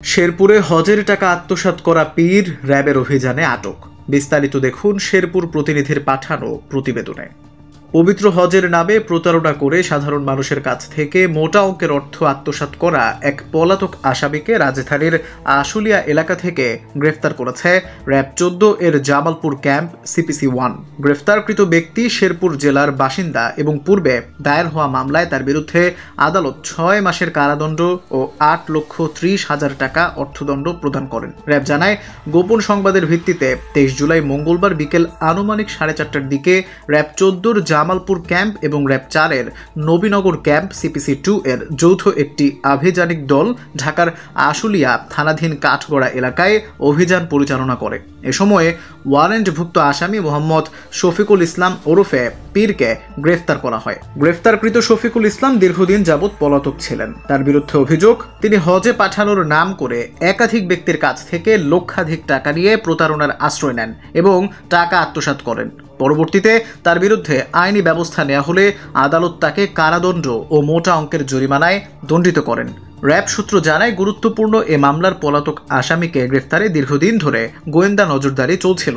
শেরপুরে হজের টাকা আত্মসাৎ করা পীর র্যাবের অভিযানে আটক। বিস্তারিত দেখুন শেরপুর প্রতিনিধির পাঠানো প্রতিবেদনে। পবিত্র হজের নামে প্রতারণা করে সাধারণ মানুষের কাছ থেকে মোটা অঙ্কের অর্থ আত্মসাৎ করা এক পলাতক আসামিকে রাজধানীর আশুলিয়া এলাকা থেকে গ্রেফতার করেছে র্যাব 14 এর জামালপুর ক্যাম্প সিপিসি 1। গ্রেফতারকৃত ব্যক্তি শেরপুর জেলার বাসিন্দা এবং পূর্বে দায়ের হওয়া মামলায় তার বিরুদ্ধে আদালত 6 মাসের কারাদণ্ড ও 8,30,000 টাকা অর্থদণ্ড প্রদান করেন। র্যাব জানায়, গোপন সংবাদের ভিত্তিতে 23 জুলাই মঙ্গলবার বিকেল আনুমানিক 4:30টার দিকে র্যাব 14 জামালপুর ক্যাম্প এবং র্যাব 4 এর নবীনগর ক্যাম্প সিপিসি 2 এর যৌথ একটি আভিযানিক দল ঢাকার আশুলিয়া থানাধীন কাঠগড়া এলাকায় অভিযান পরিচালনা করে। এ সময়ে ওয়ারেন্টভুক্ত আসামি মোহাম্মদ শফিকুল ইসলাম ওরফে পীরকে গ্রেফতার করা হয়। গ্রেফতারকৃত শফিকুল ইসলাম দীর্ঘদিন যাবৎ পলাতক ছিলেন। তার বিরুদ্ধে অভিযোগ, তিনি হজে পাঠানোর নাম করে একাধিক ব্যক্তির কাছ থেকে লক্ষাধিক টাকা নিয়ে প্রতারণার আশ্রয় নেন এবং টাকা আত্মসাৎ করেন। পরবর্তীতে তার বিরুদ্ধে আইনি ব্যবস্থা নেওয়া হলে আদালত তাকে কারাদণ্ড ও মোটা অঙ্কের জরিমানায় দণ্ডিত করেন। র্যাব সূত্র জানায়, গুরুত্বপূর্ণ এ মামলার পলাতক আসামিকে গ্রেফতারে দীর্ঘদিন ধরে গোয়েন্দা নজরদারি চলছিল।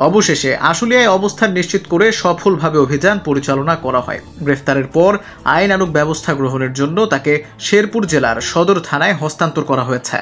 অবশেষে আশুলিয়ায় অবস্থান নিশ্চিত করে সফলভাবে অভিযান পরিচালনা করা হয়। গ্রেফতারের পর আইনানুগ ব্যবস্থা গ্রহণের জন্য তাকে শেরপুর জেলার সদর থানায় হস্তান্তর করা হয়েছে।